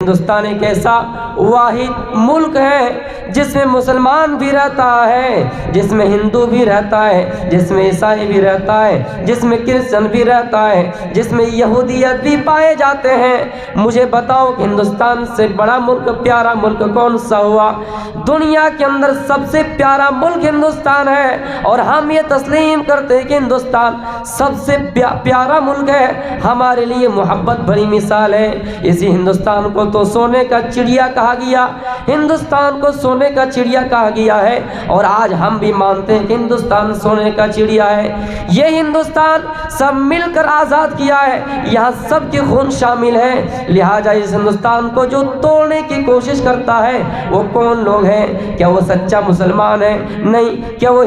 ہندوستان ایک ایسا واحد ملک ہے جس میں مسلمان بھی رہتا ہے، جس میں ہندو بھی رہتا ہے، جس میں عیسائی بھی رہتا ہے، جس میں کرسچن بھی رہتا ہے، جس میں یہودیت بھی پائے جاتے ہیں۔ مجھے بتاؤ کہ ہندوستان سے بڑا ملک، پیارا ملک کون سا ہوا؟ دنیا کے اندر سب سے پیارا ملک ہندوستان ہے، اور ہم یہ تسلیم کرتے ہیں کہ ہندوستان سب سے پیارا ملک ہے، ہمارے لیے محبت بھری مثال ہے۔ اسی ہندوستان کو تو سونے کا چڑیا کہا گیا، ہندوستان کو سونے کا چڑیا کہا گیا ہے، اور آج ہم بھی مانتے ہیں کہ ہندوستان سونے کا چڑیا ہے۔ یہ ہندوستان سب مل کر آزاد کیا ہے، یہاں سب کے خون شامل ہے، لہٰذا اس ہندوستان کو جو توڑنے کی کوشش کرتا ہے وہ کون لوگ ہیں؟ کیا وہ سچا مسلمان ہے؟ نہیں۔ کیا وہ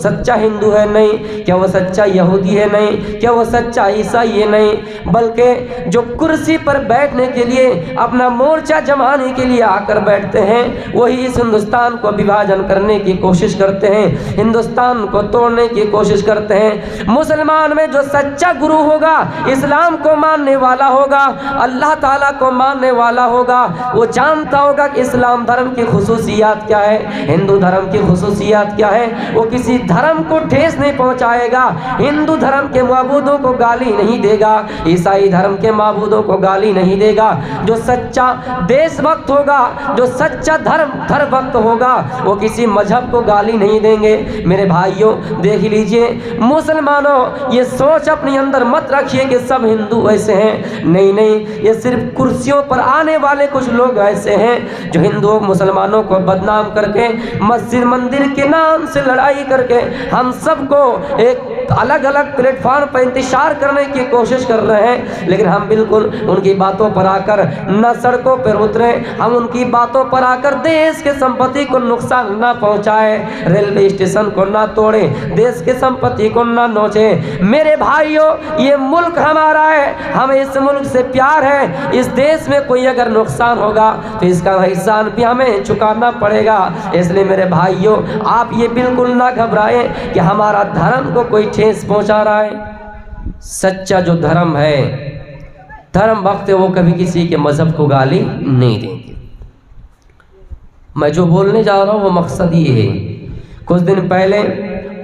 سچا ہندو ہے؟ نہیں۔ کیا وہ سچا یہودی ہے؟ نہیں۔ کیا وہ سچا عیسائی ہے؟ نہیں۔ بلکہ جو کرسی پر بیٹھنے کے لیے، اپنا مورچہ جمانے کے لیے آ کر بیٹھتے ہیں، وہی اس ہندوستان کو وبھاجن کرنے کی کوشش کرتے ہیں، ہندوستان کو توڑنے کی کوشش کرتے ہیں۔ مسلمان میں جو سچا گرو ہوگا، اسلام کو ماننے والا ہوگا، اللہ تعالیٰ کو ماننے والا ہوگا، وہ جانتا ہوگا کہ اسلام دھرم کی خصوصیات کیا ہے، ہندو دھرم کی خصوصیات کیا ہے، وہ کسی دھرم کو ٹھیس نہیں پہنچائے گا، ہندو دھرم کے معبودوں کو گالی نہیں دے گا، عیسائی دھرم کے معبودوں کو گالی نہیں دے گا۔ جو سچا دیش بھکت ہوگا، جو سچا دھرم بھکت ہوگا، وہ کسی مذہب کو گالی نہیں دیں گے۔ میرے بھائیوں دیکھ لیجئے، مسلمانوں یہ سوچ اپنے اندر مت رکھیے کہ سب ہندو ایسے ہیں، نہیں نہیں، یہ صرف کرسیوں پر آنے والے کچھ لوگ ایسے ہیں جو ہندو مسلمانوں کو بدنام کر کے، مسجد مندر کے نام سے لڑائی کر کے ہم سب کو ایک الگ الگ پلیٹ فارم پر انتشار کرنے کی کوشش کر رہے ہیں، لیکن ہم بالکل ان کی باتوں پر آ کر نہ سڑکوں پر اتریں، ہم ان کی باتوں پر آ کر دیش کے سمپتی کو نقصان نہ پہنچائے، ریلوے اسٹیشن کو نہ توڑیں، دیش کے سمپتی کو نہ نوچیں۔ میرے بھائیوں یہ ملک ہمارا ہے، ہمیں اس ملک سے پیار ہے، اس دیش میں کوئی اگر نقصان ہوگا تو اس کا احسان بھی ہمیں چکانا پڑے گا۔ اس لیے میرے بھائیوں آپ یہ بالکل نہ گھبرائیں کہ ہمارا دھرم کو کوئی ٹھیس پہنچا رہا ہے۔ سچا جو دھرم ہے، دھرم وقت ہے، وہ کبھی کسی کے مذہب کو گالی نہیں دیں گے۔ میں جو بولنے جا رہا ہوں وہ مقصد یہ ہے، کچھ دن پہلے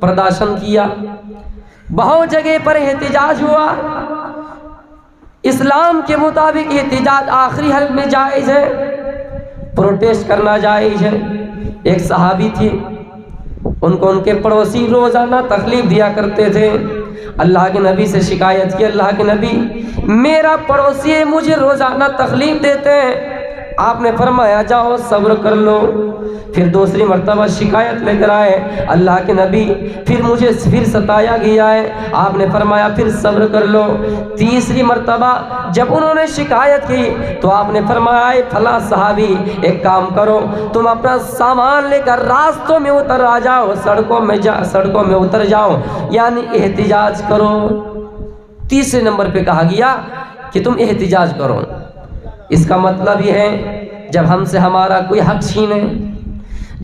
پردرشن کیا، بہت جگہ پر احتجاج ہوا۔ اسلام کے مطابق احتجاج آخری حل میں جائز ہے، پروٹیسٹ کرنا جائز ہے۔ ایک صحابی تھی، ان کو ان کے پڑوسی روزانہ تکلیف دیا کرتے تھے، اللہ کے نبی سے شکایت کی، اللہ کے نبی میرا پڑوسی ہے، مجھے روزانہ تکلیف دیتے ہیں۔ آپ نے فرمایا جاؤ صبر کر لو۔ پھر دوسری مرتبہ شکایت لے کر آئے، اللہ کے نبی مجھے ستایا گیا ہے، آپ نے فرمایا پھر صبر کر لو۔ تیسری مرتبہ جب انہوں نے شکایت کی تو آپ نے فرمایا اے فلاں صحابی ایک کام کرو، تم اپنا سامان لے کر راستوں میں اتر آ جاؤ، سڑکوں میں اتر جاؤ، یعنی احتجاج کرو۔ تیسرے نمبر پہ کہا گیا کہ تم احتجاج کرو۔ اس کا مطلب یہ ہے جب ہم سے ہمارا کوئی حق چھینے،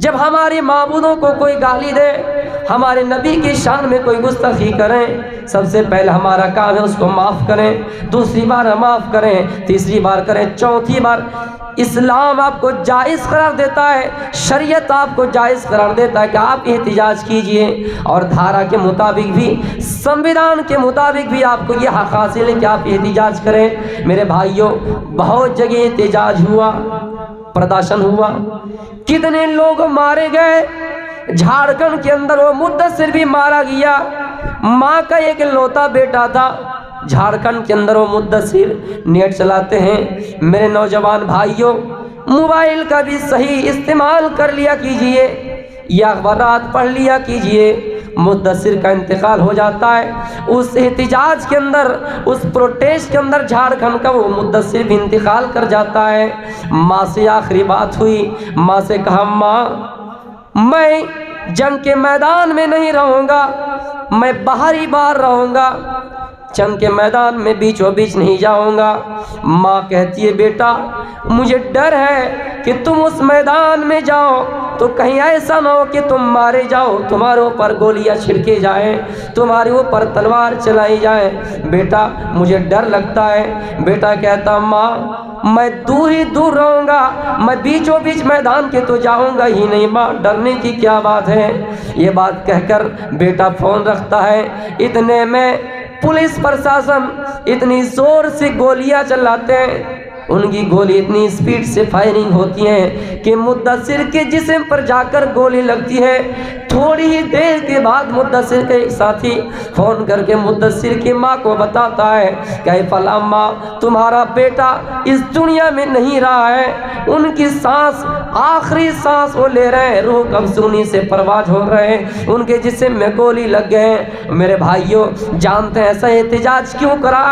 جب ہمارے معبودوں کو کوئی گالی دے، ہمارے نبی کی شان میں کوئی گستاخی کریں، سب سے پہلے ہمارا کام ہے اس کو معاف کریں، دوسری بار معاف کریں، تیسری بار کریں، چوتھی بار۔ اسلام آپ کو جائز قرار دیتا ہے، شریعت آپ کو جائز قرار دیتا ہے کہ آپ احتجاج کیجئے، اور دھارا کے مطابق بھی، سنویدھان کے مطابق بھی آپ کو یہ حق حاصل ہے کہ آپ احتجاج کریں۔ میرے بھائیوں بہت جگہ احتجاج ہوا، پردرشن ہوا، کتنے لوگ مارے گئے۔ جھارکھنڈ کے اندر وہ مدثر بھی مارا گیا، ماں کا ایک لوتا بیٹا تھا۔ جھارکھنڈ کے اندر وہ مدثر نیٹ چلاتے ہیں۔ میرے نوجوان بھائیوں موبائل کا بھی صحیح استعمال کر لیا کیجئے، یا اخبارات پڑھ لیا کیجئے۔ مدثر کا انتقال ہو جاتا ہے، اس احتجاج کے اندر، اس پروٹیسٹ کے اندر جھارکھنڈ کا وہ مدثر بھی انتقال کر جاتا ہے۔ ماں سے آخری بات ہوئی، ماں سے کہا ماں میں جنگ کے میدان میں نہیں رہوں گا، میں باہر ہی باہر رہوں گا، جنگ کے میدان میں بیچوں بیچ نہیں جاؤں گا۔ ماں کہتی ہے بیٹا مجھے ڈر ہے کہ تم اس میدان میں جاؤ تو کہیں ایسا نہ ہو کہ تم مارے جاؤ، تمہارے اوپر گولیاں چھڑکے جائیں، تمہارے اوپر تلوار چلائی جائے۔ بیٹا مجھے ڈر لگتا ہے۔ بیٹا کہتا ماں میں دور ہی دور رہوں گا، میں بیچوں بیچ میدان کے تو جاؤں گا ہی نہیں ماں، ڈرنے کی کیا بات ہے۔ یہ بات کہہ کر بیٹا فون رکھتا ہے۔ اتنے میں پولیس پرشاسن اتنی زور سے گولیاں چلاتے ہیں، ان کی گولی اتنی سپیڈ سے فائرنگ ہوتی ہے کہ مدثر کے جسم پر جا کر گولی لگتی ہے۔ تھوڑی ہی دیر کے بعد مدثر کے ایک ساتھی فون کر کے مدثر کی ماں کو بتاتا ہے کہ فلاں ماں تمہارا بیٹا اس دنیا میں نہیں رہا ہے، ان کی سانس آخری سانس وہ لے رہے ہیں، روح کمسونی سے پرواز ہو رہے ہیں، ان کے جسم میں گولی لگ گئے ہیں۔ میرے بھائیوں جانتے ہیں ایسا احتجاج کیوں کرا؟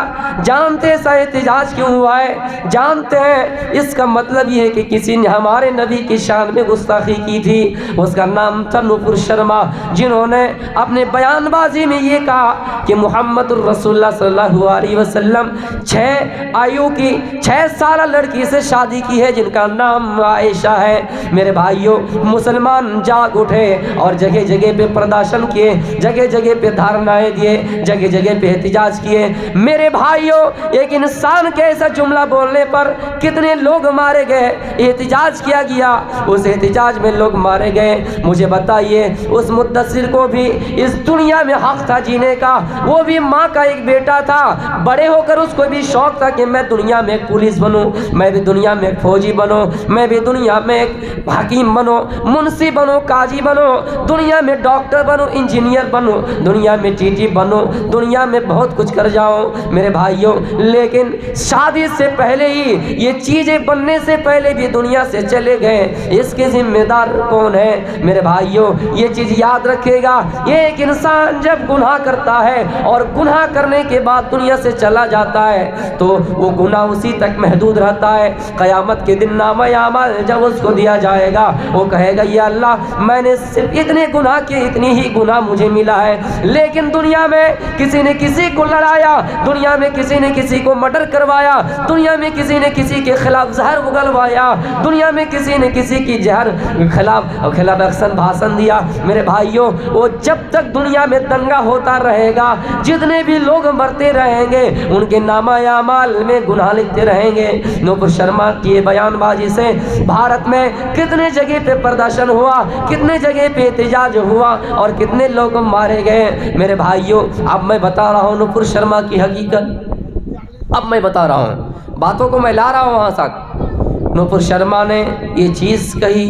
جانتے ہیں ایسا احتجاج کیوں ہوا ہے؟ جانتے ہیں اس کا مطلب یہ ہے کہ کسی نے ہمارے نبی کی شان میں گستاخی کی تھی، اس کا نام تھا نپور شرما، جنہوں نے اپنے بیان بازی میں یہ کہا کہ محمد الرسول اللہ صلی اللہ علیہ وسلم 6 سالہ لڑکی سے شادی کی ہے جن کا نام عائشہ ہے۔ میرے بھائیوں مسلمان جاگ اٹھے اور جگہ جگہ پہ پردرشن کیے، جگہ جگہ پہ دھارنائیں دیے، جگہ جگہ پہ احتجاج کیے۔ میرے بھائیوں ایک انسان کے ایسا جملہ بولنے پر کتنے لوگ مارے گئے، احتجاج کیا گیا، اس احتجاج میں لوگ مارے گئے۔ مجھے بتائیے اس مدثر کو بھی اس دنیا میں حق تھا جینے کا، وہ بھی ماں کا ایک بیٹا تھا، بڑے ہو کر اس کو بھی شوق تھا کہ میں دنیا میں ایک پولیس بنوں، میں بھی دنیا میں ایک فوجی بنوں، میں بھی دنیا میں ایک حکیم بنوں، منصف بنوں، قاضی بنوں، دنیا میں ڈاکٹر بنوں، انجینئر بنوں، دنیا میں ٹی ٹی بنوں، دنیا میں بہت کچھ کر جاؤں۔ میرے بھائیوں لیکن شادی سے پہلے ہی یہ چیزیں بننے سے پہلے بھی دنیا سے چلے گئے، اس کے ذمہ دار کون ہے؟ میرے بھائیوں یہ چیز یاد رکھے گا، یہ ایک انسان جب گناہ کرتا ہے اور گناہ کرنے کے بعد دنیا سے چلا جاتا ہے تو وہ گناہ اسی تک محدود رہتا ہے۔ قیامت کے دن نامہ اعمال جب اس کو دیا جائے گا وہ کہے گا یا اللہ میں نے صرف اتنے گناہ کیے، اتنی ہی گناہ مجھے ملا ہے، لیکن دنیا میں کسی نے کسی کو لڑایا، دنیا میں کسی نے کسی کو مرڈر کروایا، دنیا میں کسی نے کسی کے خلاف زہر اگلوایا، دنیا میں کسی نے کسی کی زہر خلاف ایکشن بھاشن دیا۔ میرے بھائیوں وہ جب تک دنیا میں دنگا ہوتا رہے گا، جتنے بھی لوگ مرتے رہیں گے ان کے نامہ اعمال میں گناہ لکھتے رہیں گے۔ نپور شرما کی بیان بازی سے بھارت میں کتنے جگہ پہ پردرشن ہوا، کتنے جگہ پہ احتجاج ہوا اور کتنے لوگ مارے گئے۔ میرے بھائیوں اب میں بتا رہا ہوں نپور شرما کی حقیقت، اب میں بتا رہا ہوں، باتوں کو میں لا رہا ہوں وہاں تک۔ نپور شرما نے یہ چیز کہی،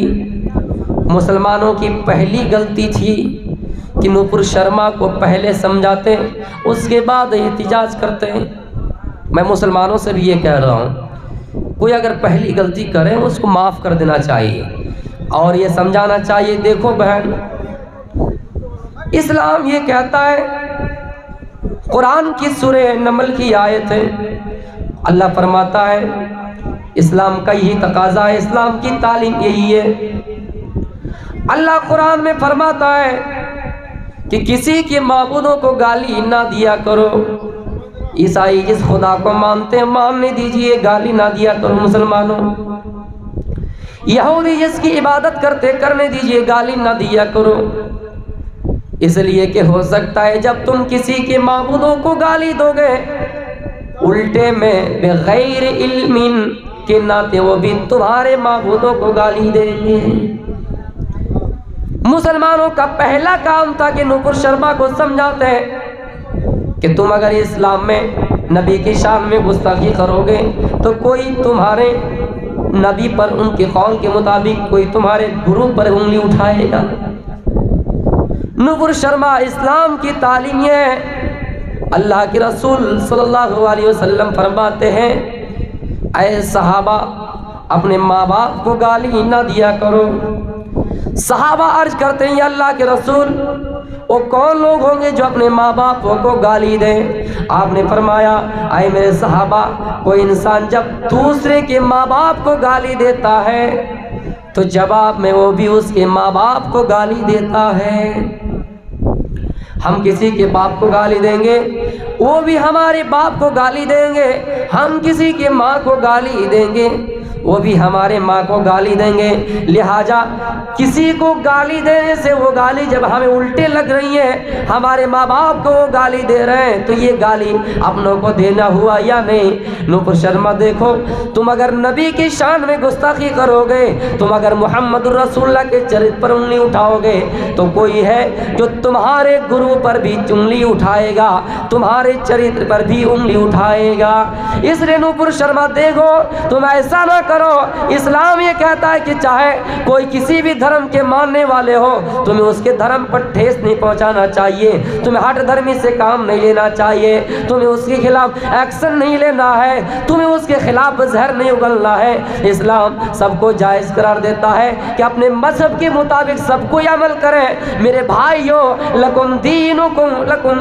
مسلمانوں کی پہلی غلطی تھی کہ نپور شرما کو پہلے سمجھاتے اس کے بعد احتجاج کرتے ہیں۔ میں مسلمانوں سے بھی یہ کہہ رہا ہوں کوئی اگر پہلی غلطی کرے اس کو معاف کر دینا چاہیے اور یہ سمجھانا چاہیے دیکھو بہن اسلام یہ کہتا ہے، قرآن کی سورہ نمل کی آیت ہے، اللہ فرماتا ہے اسلام کا یہی تقاضا ہے، اسلام کی تعلیم یہی ہے۔ اللہ قرآن میں فرماتا ہے کہ کسی کے معبودوں کو گالی نہ دیا کرو، عیسائی جس خدا کو مانتے ہیں ماننے دیجئے، گالی نہ دیا کرو مسلمانوں، یہودی جس کی عبادت کرتے کرنے دیجئے، گالی نہ دیا کرو، اس لیے کہ ہو سکتا ہے جب تم کسی کے معبودوں کو گالی دو گے الٹے میں بغیر علم کے ناطے وہ بھی تمہارے معبودوں کو گالی دیں گے۔ مسلمانوں کا پہلا کام تھا کہ نپور شرما کو سمجھاتے ہیں کہ تم اگر اسلام میں نبی کی شان میں گستاخی کرو گے تو کوئی تمہارے نبی پر ان کے قول کے مطابق کوئی تمہارے گرو پر انگلی اٹھائے گا۔ نپور شرما اسلام کی تعلیم یہ ہے، اللہ کے رسول صلی اللہ علیہ وسلم فرماتے ہیں اے صحابہ اپنے ماں باپ کو گالی نہ دیا کرو۔ صحابہ عرض کرتے ہیں یا اللہ کے رسول وہ کون لوگ ہوں گے جو اپنے ماں باپ کو گالی دیں؟ آپ نے فرمایا اے میرے صحابہ کوئی انسان جب دوسرے کے ماں باپ کو گالی دیتا ہے تو جواب میں وہ بھی اس کے ماں باپ کو گالی دیتا ہے۔ ہم کسی کے باپ کو گالی دیں گے وہ بھی ہمارے باپ کو گالی دیں گے، ہم کسی کے ماں کو گالی دیں گے وہ بھی ہمارے ماں کو گالی دیں گے. لہٰذا کسی کو گالی دینے سے وہ گالی جب ہمیں الٹے لگ رہی ہے, ہمارے ماں باپ کو وہ گالی دے رہے ہیں, تو یہ گالی اپنوں کو دینا ہوا یا نہیں؟ نوپر شرما دیکھو, تم اگر نبی کی شان میں گستاخی کرو گے, تم اگر محمد رسول اللہ کے چرت پر انگلی اٹھاؤ گے, تو کوئی ہے جو تمہارے گرو پر بھی انگلی اٹھائے گا, تمہارے چرتر پر بھی انگلی اٹھائے گا. اس لیے نوپر شرما دیکھو, تم ایسا نہ کرو. اسلام یہ کہتا ہے کہ چاہے کوئی کسی بھی دھرم کے ماننے والے ہو, تمہیں اس کے دھرم پر ٹھیس نہیں پہنچانا چاہیے, تمہیں ہٹ دھرمی سے کام نہیں لینا چاہیے, تمہیں اس کے خلاف ایکشن نہیں لینا ہے, تمہیں اس کے خلاف زہر نہیں اگلنا ہے. اسلام سب کو جائز قرار دیتا ہے کہ اپنے مذہب کے مطابق سب کو عمل کریں. میرے بھائیوں, لکم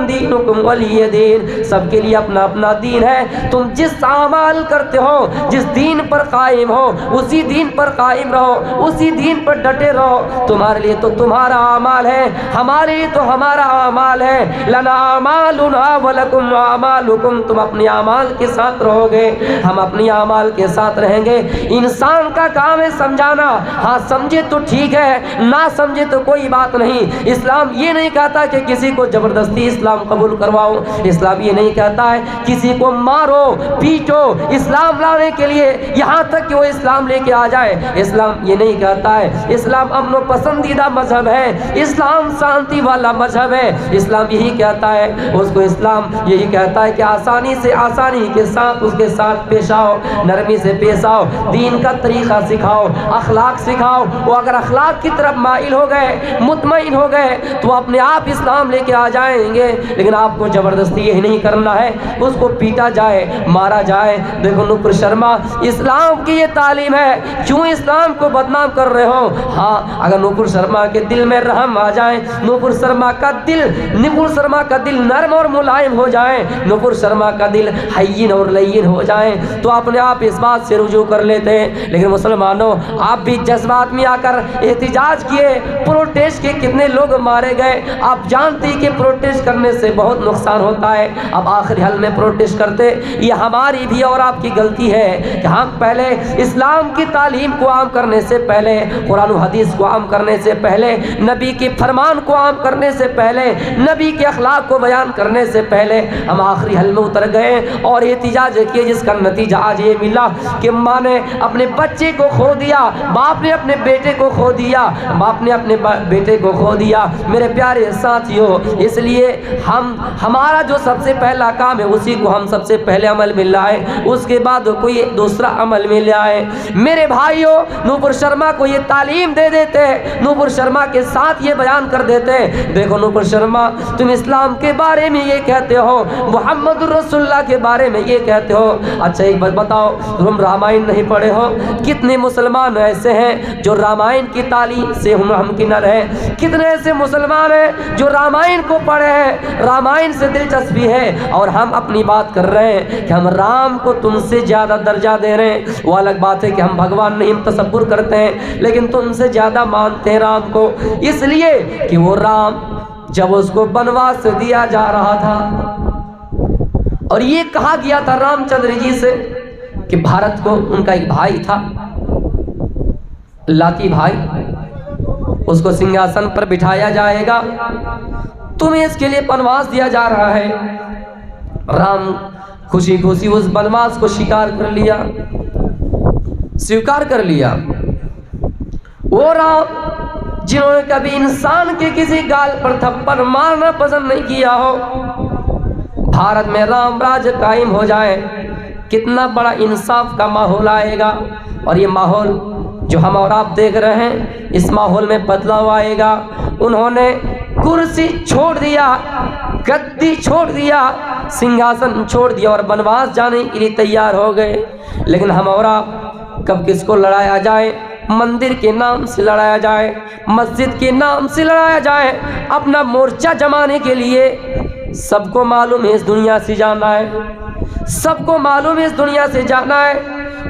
دینکم ولی دین, سب کے لیے اپنا اپنا دین ہے. تم جس اعمال کرتے ہو, جس دین پر قائم ہو, اسی دین پر قائم رہو, اسی دین پر ڈٹے رہو. تمہارے لیے تو تمہارا اعمال ہے, ہمارے لیے تو ہمارا اعمال ہے. لنا اعمالنا ولکم اعمالکم, تم اپنے اعمال کے ساتھ رہو گے, ہم اپنی اعمال کے ساتھ رہیں گے. انسان کا کام ہے سمجھانا, ہاں سمجھے تو ٹھیک ہے, نہ سمجھے تو کوئی بات نہیں. اسلام یہ نہیں کہتا کہ کسی کو زبردستی اسلام قبول کرواؤ, اسلام یہ نہیں کہتا ہے کسی کو مارو پیٹو اسلام لانے کے لیے یہاں تک کہ وہ اسلام لے کے آ جائے. اسلام یہ نہیں کہتا ہے. اسلام امن و پسندیدہ مذہب ہے, اسلام شانتی والا مذہب ہے. اسلام یہی کہتا ہے, اس کو اسلام یہی کہتا ہے کہ آسانی سے آسانی کے ساتھ اس کے ساتھ پیش آؤ, نرمی سے پیش آؤ, دین کا طریقہ سکھاؤ, اخلاق سکھاؤ. وہ اگر اخلاق کی طرف مائل ہو گئے, مطمئن ہو گئے, تو اپنے آپ اسلام لے کے آ جائیں گے. لیکن آپ کو زبردستی یہی نہیں کرنا ہے, اس کو پیٹا جائے, مارا جائے. دیکھو نوپر شرما, اسلام کی یہ تعلیم ہے. کیوں اسلام کو بدنام کر رہے ہو؟ ہاں, اگر نوپر شرما کے دل میں رحم آ جائے, نوپر شرما کا دل نرم اور ملائم ہو جائے, نوپر شرما کا دل حیین اور لین ہو جائے, تو اپنے آپ اس بات سے رجوع کر لیتے ہیں. لیکن مسلمانوں, آپ بھی جذبات میں آ کر احتجاج کیے, پروٹیسٹ کے کتنے لوگ مارے گئے. آپ جانتے ہیں کہ پروٹیسٹ کرنے سے بہت نقصان ہوتا ہے. اب آخری حل میں پروٹیسٹ کرتے, یہ ہماری بھی اور آپ کی غلطی ہے کہ ہم پہلے اسلام کی تعلیم کو عام کرنے سے پہلے, قرآن و حدیث کو عام کرنے سے پہلے, نبی کے فرمان کو عام کرنے سے پہلے, نبی کے اخلاق کو بیان کرنے سے پہلے ہم آخری حل میں اتر گئے اور احتجاج کیے, جس کا نتیجہ آج یہ ملا کہ ماں نے اپنے بچے کو کھو دیا, باپ نے اپنے بیٹے کو کھو دیا, باپ نے اپنے بیٹے کو کھو دیا. میرے پیارے ساتھیوں, اس لیے ہمارا جو سب سے پہلا کام ہے اسی کو ہم سب سے پہلے عمل میں لائیں, اس کے بعد کوئی دوسرا عمل میں لے آئے. میرے بھائیوں, نوپر شرما کو یہ تعلیم دے دیتے, نوپر شرما کے ساتھ یہ بیان کر دیتے. دیکھو نوپر شرما, تم اسلام کے بارے میں یہ کہتے ہو, محمد رسول اللہ کے بارے میں یہ کہتے ہو. اچھا ایک بات بتاؤ, تم رامائن نہیں پڑھے ہو؟ کتنے مسلمان ایسے ہیں جو رامائن کی تعلیم سے ممکنر ہیں؟ کتنے ایسے مسلمان ہیں جو رامائن کو پڑھے ہیں, رامائن سے دلچسپی ہے, اور ہم اپنی بات کر رہے ہیں کہ ہم رام کو تم سے زیادہ درجہ دے رہے ہیں. وہ الگ بات ہے کہ ہم بھگوان نہیں تصور کرتے ہیں, لیکن تم سے زیادہ مانتے ہیں رام کو, اس لیے کہ وہ رام جب اس کو بنواس دیا جا رہا تھا اور یہ کہا گیا تھا رام چندر جی سے کہ بھارت کو ان کا ایک بھائی تھا لاتی بھائی, اس کو سنگھاسن پر بٹھایا جائے گا, تمہیں اس کے لیے بنواس دیا جا رہا ہے. رام خوشی خوشی اس بنواس کو سویکار کر لیا. وہ رام جنہوں نے کبھی انسان کے کسی گال پر تھپڑ مارنا پسند نہیں کیا ہو, بھارت میں رام راج قائم ہو جائے, کتنا بڑا انصاف کا ماحول آئے گا. اور یہ ماحول جو ہم اور آپ دیکھ رہے ہیں, اس ماحول میں بدلاؤ آئے گا. انہوں نے کرسی چھوڑ دیا, گدی چھوڑ دیا, سنگھاسن چھوڑ دیا اور بنواس جانے کے لیے تیار ہو گئے. لیکن ہم اور آپ کب کس کو لڑایا جائے, مندر کے نام سے لڑایا جائے, مسجد کے نام سے لڑایا جائے, اپنا مورچہ جمانے کے لیے, سب کو معلوم ہے اس دنیا سے جانا ہے, سب کو معلوم ہے اس دنیا سے جانا ہے.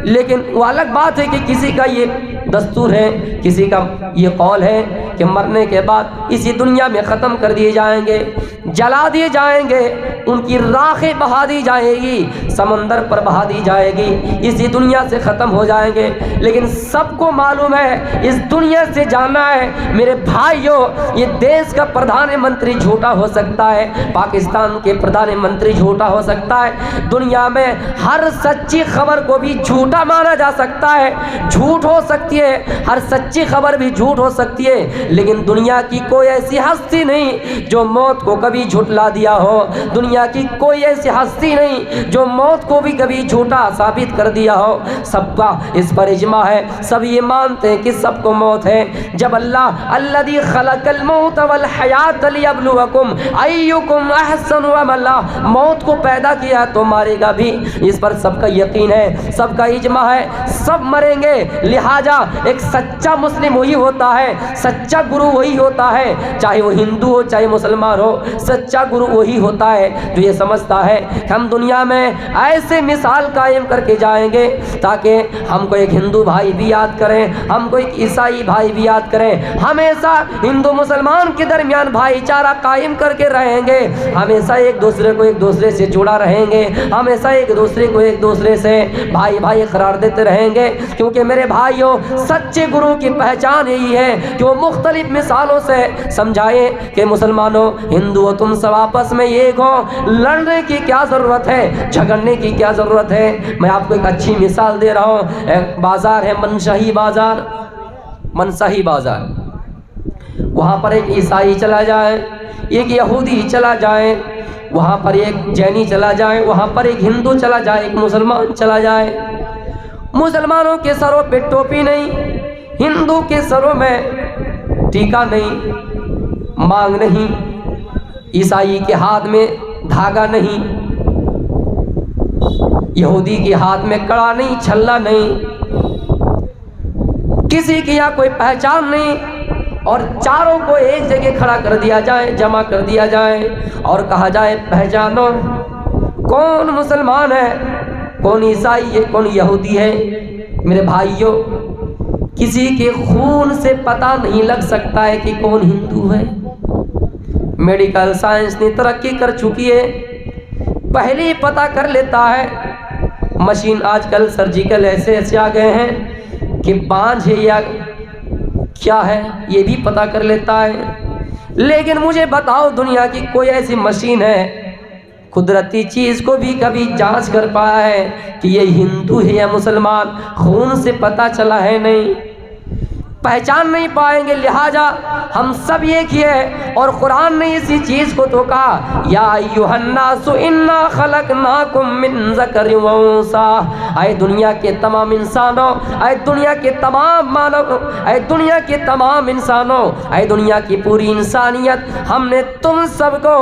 لیکن وہ الگ بات ہے کہ کسی کا یہ دستور ہے, کسی کا یہ قول ہے کہ کہ مرنے کے بعد اسی دنیا میں ختم کر دیے جائیں گے، جلا دیے جائیں گے، ان کی راکھیں بہا دی جائے گی، سمندر پر بہا دی جائے گی، اسی دنیا سے ختم ہو جائیں گے۔ لیکن سب کو معلوم ہے اس دنیا سے جانا ہے۔ میرے بھائیوں، یہ دیش کا پردھان منتری جھوٹا ہو سکتا ہے، پاکستان کے پردھان منتری جھوٹا ہو سکتا ہے، دنیا میں ہر سچی خبر کو بھی جھوٹا مانا جا سکتا ہے، جھوٹ ہو سکتی ہے، ہر سچی خبر بھی جھوٹ ہو سکتی ہے، لیکن دنیا کی کوئی ایسی ہستی نہیں جو موت کو کبھی جھٹلا دیا ہو، دنیا کی کوئی ایسی ہستی نہیں جو موت کو بھی کبھی جھوٹا ثابت کر دیا ہو۔ سب کا اس پر اجماع ہے، سب یہ مانتے ہیں کہ سب کو موت ہے۔ جب اللہ الذی خلق الموت والحیات لیبلوکم ایکم احسن عملا، موت کو پیدا کیا تو مارے گا بھی، اس پر سب کا یقین ہے، سب کا اجماع ہے، سب مریں گے۔ لہٰذا ایک سچا مسلم وہی ہوتا ہے، سچا گرو وہی ہوتا ہے، چاہے وہ ہندو ہو چاہے مسلمان ہو، سچا گرو وہی ہوتا ہے جو یہ سمجھتا ہے کہ ہم دنیا میں ایسے مثال قائم کر کے جائیں گے تاکہ ہم کو ایک ہندو بھائی بھی یاد کریں، ہم کو ایک عیسائی بھائی بھی یاد کریں، ہمیشہ ہندو مسلمان کے درمیان بھائی چارہ قائم کر کے رہیں گے، ہمیشہ ایک دوسرے کو ایک دوسرے سے جڑا رہیں گے، ہمیشہ ایک دوسرے کو ایک دوسرے سے بھائی بھائی قرار دیتے رہیں گے۔ کیونکہ میرے بھائیوں، سچے گرو کی پہچان یہی ہے کہ وہ مختلف مثالوں سے سمجھائیں کہ مسلمانوں، ہندوؤں، تم سب آپس میں ایک ہو، لڑنے کی کیا ضرورت ہے، جھگڑنے کی کیا ضرورت ہے۔ میں آپ کو ایک اچھی مثال دے رہا ہوں، ایک بازار ہے منشاہی بازار، منشاہی بازار، وہاں پر ایک عیسائی چلا جائے، ایک یہودی چلا جائے، وہاں پر ایک جینی چلا جائے، وہاں پر ایک ہندو چلا جائے، ایک مسلمان چلا جائے، مسلمانوں کے سروں پہ ٹوپی نہیں، ہندو کے سروں میں ٹیکا نہیں، مانگ نہیں، عیسائی کے ہاتھ میں دھاگا نہیں، یہودی کے ہاتھ میں کڑا نہیں، چھلا نہیں، کسی کی یہاں کوئی پہچان نہیں، اور چاروں کو ایک جگہ کھڑا کر دیا جائے، جمع کر دیا جائے اور کہا جائے پہچانو کون مسلمان ہے، کون عیسائی ہے، کون یہودی ہے۔ میرے بھائیوں، کسی کے خون سے پتہ نہیں لگ سکتا ہے کہ کون ہندو ہے۔ میڈیکل سائنس نے ترقی کر چکی ہے، پہلے ہی پتہ کر لیتا ہے، مشین آج کل سرجیکل ایسے آ گئے ہیں کہ بانجھ ہے یا کیا ہے یہ بھی پتہ کر لیتا ہے۔ لیکن مجھے بتاؤ، دنیا کی کوئی ایسی مشین ہے قدرتی چیز کو بھی کبھی جانچ کر پایا ہے کہ یہ ہندو ہے یا مسلمان؟ خون سے پتہ چلا ہے نہیں، پہچان نہیں پائیں گے۔ لہٰذا ہم سب ایک ہی ہے، اور قرآن نے اسی چیز کو تو کہا، یا ایھا الناس انا خلقناکم من ذکر و انثی، اے دنیا کے تمام انسانوں، اے دنیا کے تمام مانو، اے دنیا کے تمام انسانوں، اے دنیا کی پوری انسانیت، ہم نے تم سب کو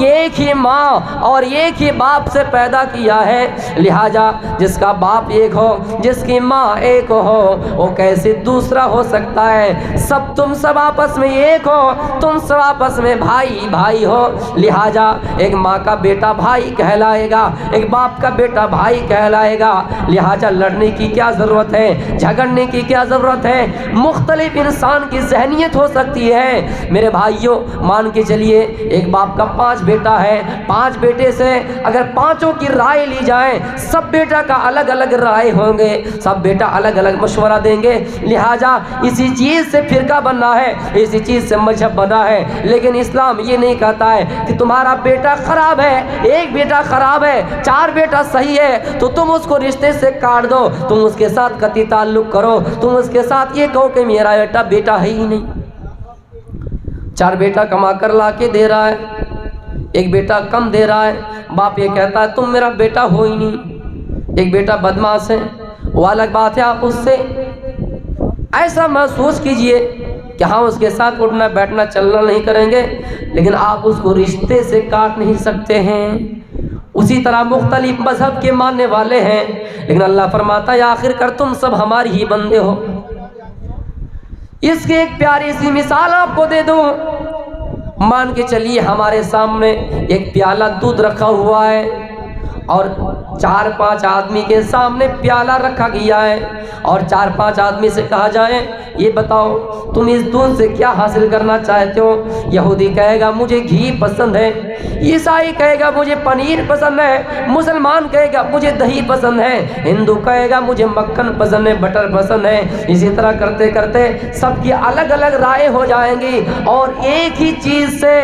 ایک ہی ماں اور ایک ہی باپ سے پیدا کیا ہے۔ لہٰذا جس کا باپ ایک ہو، جس کی ماں ایک ہو، وہ کیسے دوسرا ہو سکتا ہے؟ تم سب آپس میں ایک ہو، تم سب آپس میں بھائی بھائی ہو۔ لہٰذا ایک ماں کا بیٹا بھائی کہلائے گا، ایک باپ کا بیٹا بھائی کہلائے گا۔ لہٰذا لڑنے کی کیا ضرورت ہے، جھگڑنے کی کیا ضرورت ہے؟ مختلف انسان کی ذہنیت ہو سکتی ہے۔ میرے بھائیوں، مان کے چلیے ایک باپ کا 5 بیٹا ہے، 5 بیٹے سے اگر 5 کی رائے لی جائے، سب بیٹا کا الگ الگ رائے ہوں گے، سب بیٹا الگ الگ مشورہ دیں گے۔ لہٰذا اسی چیز سے فرقہ بننا ہے، اسی چیز سے مذہب بنا ہے۔ لیکن اسلام یہ نہیں کہتا ہے کہ تمہارا بیٹا خراب ہے، ایک بیٹا خراب ہے، 4 بیٹا صحیح ہے تو تم اس کو رشتے سے کاٹ دو، تم اس کے ساتھ قطعی تعلق کرو، تم اس کے ساتھ یہ کہو کہ میرا بیٹا ہے ہی نہیں۔ 4 بیٹا کما کر لا کے دے رہا ہے، ایک بیٹا کم دے رہا ہے، باپ یہ کہتا ہے تم میرا بیٹا ہو ہی نہیں۔ ایک بیٹا بدمعاش ہے، وہ الگ بات ہے، آپ اس سے ایسا محسوس کیجئے کہ ہاں اس کے ساتھ اٹھنا بیٹھنا چلنا نہیں کریں گے، لیکن آپ اس کو رشتے سے کاٹ نہیں سکتے ہیں۔ اسی طرح مختلف مذہب کے ماننے والے ہیں، لیکن اللہ فرماتا ہے آخر کر تم سب ہماری ہی بندے ہو۔ اس کی ایک پیاری سی مثال آپ کو دے دوں، مان کے چلیے ہمارے سامنے ایک پیالہ دودھ رکھا ہوا ہے، اور 4-5 آدمی کے سامنے پیالہ رکھا گیا ہے اور 4-5 آدمی سے کہا جائے یہ بتاؤ تم اس دودھ سے کیا حاصل کرنا چاہتے ہو؟ یہودی کہے گا مجھے گھی پسند ہے، عیسائی کہے گا مجھے پنیر پسند ہے، مسلمان کہے گا مجھے دہی پسند ہے، ہندو کہے گا مجھے مکھن پسند ہے، بٹر پسند ہے۔ اسی طرح کرتے کرتے سب کی الگ الگ رائے ہو جائیں گی اور ایک ہی چیز سے،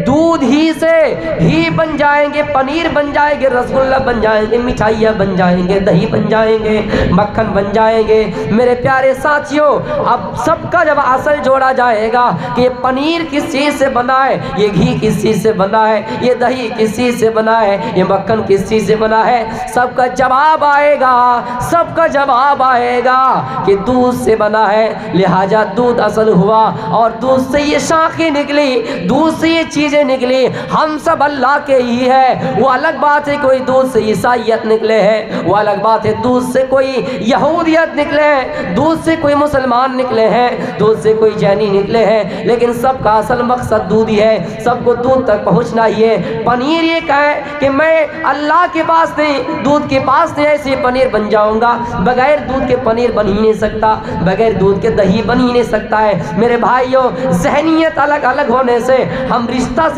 دودھ ہی سے گھی بن جائیں گے، پنیر بن جائیں گے، رسگلہ بن جائیں گے، مٹھائیاں بن جائیں گے، دہی بن جائیں گے، مکھن بن جائیں گے۔ میرے پیارے ساتھیوں، اب سب کا جب اصل جوڑا جائے گا کہ یہ پنیر کس چیز سے بنا ہے، یہ گھی کس چیز سے بنا ہے، یہ دہی کس چیز سے بنا ہے، یہ مکھن کس چیز سے بنا ہے، سب کا جواب آئے گا، سب کا جواب آئے گا کہ دودھ سے بنا ہے، لہٰذا دودھ اصل ہوا اور دودھ سے یہ شاخیں نکلی، دودھ سے یہ چیزیں نکلی، ہم سب اللہ کے ہی ہے۔ وہ الگ بات ہے کوئی دودھ سے عیسائیت نکلے ہے، وہ الگ بات ہے دودھ سے کوئی یہودیت نکلے ہے، دودھ سے کوئی مسلمان نکلے ہیں، دودھ سے کوئی جینی نکلے ہیں، لیکن سب کا اصل مقصد دودھ ہی ہے، سب کو دودھ تک پہنچنا ہی ہے۔ پنیر یہ کہے کہ میں اللہ کے پاس نہیں، دودھ کے پاس نہیں، ایسے پنیر بن جاؤں گا، بغیر دودھ کے پنیر بن ہی نہیں سکتا، بغیر دودھ کے دہی بن ہی نہیں سکتا ہے۔ میرے بھائیوں، ذہنیت الگ الگ ہونے سے ہم رشتہ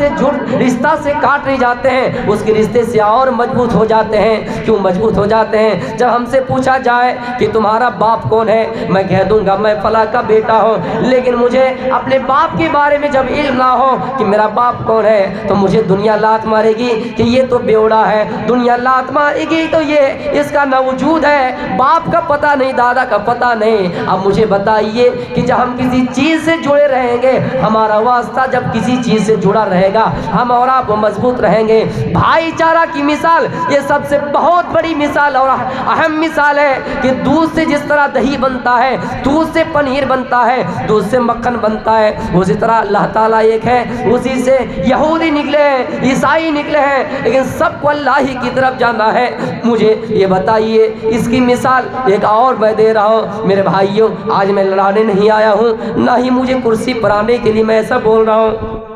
سے کاٹ نہیں جاتے ہیں، اس کے رشتے سے اور مضبوط ہو جاتے ہیں۔ کیوں مضبوط ہو جاتے ہیں؟ جب ہم سے پوچھا جائے کہ تمہارا باپ کون ہے، میں کہہ دوں گا میں فلاں کا بیٹا ہوں، لیکن مجھے اپنے باپ کے بارے میں جب علم نہ ہو کہ میرا باپ کون ہے تو مجھے دنیا لات مارے گی کہ یہ تو بیوڑا ہے، دنیا لات مارے گی تو یہ اس کا نہ وجود ہے، باپ کا پتہ نہیں، دادا کا پتہ نہیں۔ اب مجھے بتائیے کہ جب ہم کسی چیز سے جڑے رہیں گے، ہمارا واسطہ جب کسی چیز سے جڑا رہے گا، ہم اور آپ مضبوط رہیں گے۔ بھائی چارہ کی مثال یہ سب سے بہت بڑی مثال اور اہم مثال ہے کہ دودھ سے جس طرح دہی بنتا ہے، دودھ سے پنیر بنتا ہے، دودھ سے مکھن بنتا ہے، اسی طرح اللہ تعالیٰ ایک ہے، اسی سے یہودی نکلے ہیں، عیسائی نکلے ہیں، لیکن سب کو اللہ ہی کی طرف جانا ہے۔ مجھے یہ بتائیے، اس کی مثال ایک اور میں دے رہا ہوں۔ میرے بھائیوں، آج میں لڑانے نہیں آیا ہوں، نہ ہی مجھے کرسی پر آنے کے لیے میں ایسا بول رہا ہوں،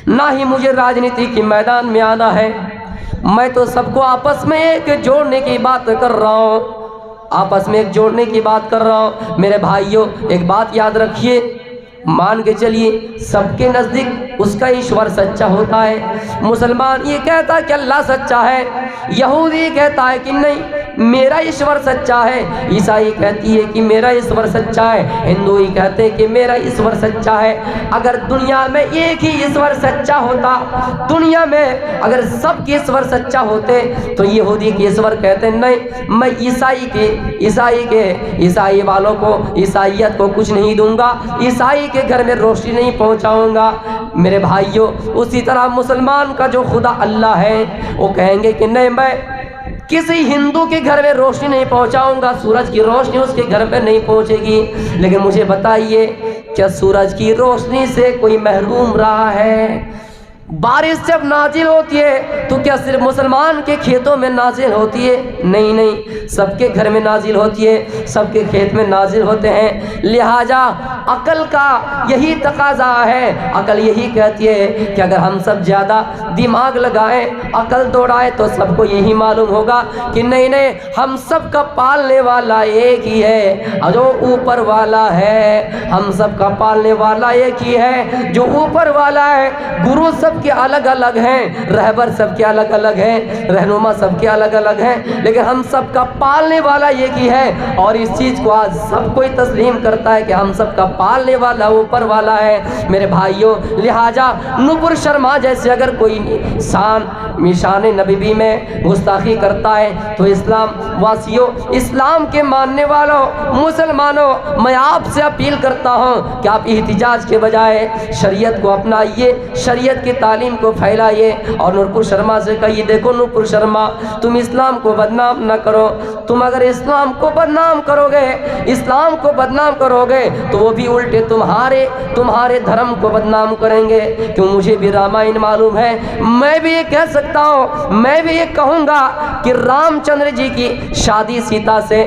نہ ہی مجھے راجنیتی کے میدان میں آنا ہے، میں تو سب کو آپس میں ایک جوڑنے کی بات کر رہا ہوں، آپس میں ایک جوڑنے کی بات کر رہا ہوں۔ میرے بھائیوں، ایک بات یاد رکھیے، مان کے چلیے سب کے نزدیک اس کا ایشور سچا ہوتا ہے۔ مسلمان یہ کہتا ہے کہ اللہ سچا ہے، یہودی کہتا ہے کہ نہیں میرا ایشور سچا ہے، عیسائی کہتی ہے کہ میرا ایشور سچا ہے، ہندوئی کہتے ہیں کہ میرا ایشور سچا ہے۔ اگر دنیا میں ایک ہی ایشور سچا ہوتا، دنیا میں اگر سب کے ایشور سچا ہوتے تو یہودی کے ایشور کہتے نہیں میں عیسائی والوں کو، عیسائیت کو کچھ نہیں دوں گا، عیسائی کے گھر میں روشنی نہیں پہنچاؤں گا۔ میرے بھائیوں، اسی طرح مسلمان کا جو خدا اللہ ہے وہ کہیں گے کہ نہیں میں کسی ہندو کے گھر میں روشنی نہیں پہنچاؤں گا، سورج کی روشنی اس کے گھر میں نہیں پہنچے گی۔ لیکن مجھے بتائیے، کیا سورج کی روشنی سے کوئی محروم رہا ہے؟ بارش جب نازل ہوتی ہے تو کیا صرف مسلمان کے کھیتوں میں نازل ہوتی ہے؟ نہیں نہیں، سب کے گھر میں نازل ہوتی ہے، سب کے کھیت میں نازل ہوتے ہیں۔ لہٰذا عقل کا یہی تقاضا ہے، عقل یہی کہتی ہے کہ اگر ہم سب زیادہ دماغ لگائیں، عقل دوڑائیں تو سب کو یہی معلوم ہوگا کہ نہیں نہیں، ہم سب کا پالنے والا ایک ہی ہے جو اوپر والا ہے، ہم سب کا پالنے والا ایک ہی ہے جو اوپر والا ہے۔ گرو سب کے الگ الگ ہیں، رہبر سب کے الگ الگ ہیں، رہنما سب کے الگ الگ ہیں، لیکن ہم سب کا پالنے والا ایک ہی ہے۔ اور اس چیز کو آج سب کوئی تسلیم کرتا ہے کہ ہم سب کا پالنے والا اوپر والا ہے۔ میرے بھائیوں، لہٰذا نپر شرما جیسے اگر کوئی شان نبی میں گستاخی کرتا ہے تو اسلام واسیوں، اسلام کے ماننے والوں، مسلمانوں، میں آپ سے اپیل کرتا ہوں کہ آپ احتجاج کے بجائے شریعت کو اپنائیے، شریعت کی تعلیم کو پھیلائیے، اور نورپور شرما سے کہیے دیکھو نورپور شرما، تم اسلام کو بدنام نہ کرو، تم اگر اسلام کو بدنام کرو گے، اسلام کو بدنام کرو گے تو وہ بھی الٹے تمہارے دھرم کو بدنام کریں گے۔ کیوں؟ مجھے بھی رامائن معلوم ہے، میں بھی یہ کہہ سکتا رکھتا ہوں، میں بھی یہ کہوں گا کہ رام چندر جی کی شادی سیتا سے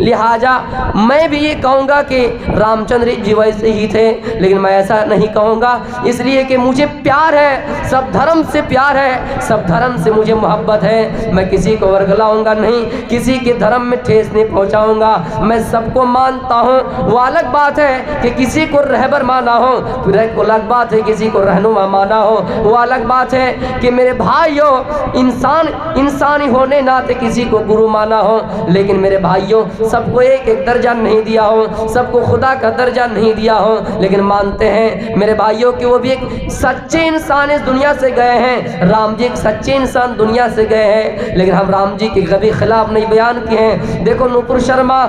لہٰذا میں بھی یہ کہوں گا کہ رام چندر جی ویسے ہی تھے، لیکن میں ایسا نہیں کہوں گا، اس لیے کہ مجھے پیار ہے، سب دھرم سے پیار ہے، سب دھرم سے مجھے محبت ہے، میں کسی کو ورگلاؤں گا نہیں، کسی کے دھرم میں ٹھیس نہیں پہنچاؤں گا، میں سب کو مانتا ہوں۔ وہ الگ بات ہے کہ کسی کو رہبر مانا ہو، پھر ایک الگ بات ہے کسی کو رہنما مانا ہو، وہ الگ بات ہے کہ میرے بھائیوں انسانی ہونے ناتے کسی کو گرو مانا ہو، لیکن میرے بھائیوں سب کو ایک ایک درجہ نہیں دیا ہو، سب کو خدا کا درجہ نہیں دیا ہو، لیکن مانتے ہیں میرے بھائیوں کہ وہ بھی ایک سچے انسان اس دنیا سے گئے ہیں، رام جی ایک سچے انسان دنیا سے گئے ہیں، لیکن ہم رام جی کے کبھی خلاف نہیں بیان کیے ہیں۔ دیکھو نوپور شرما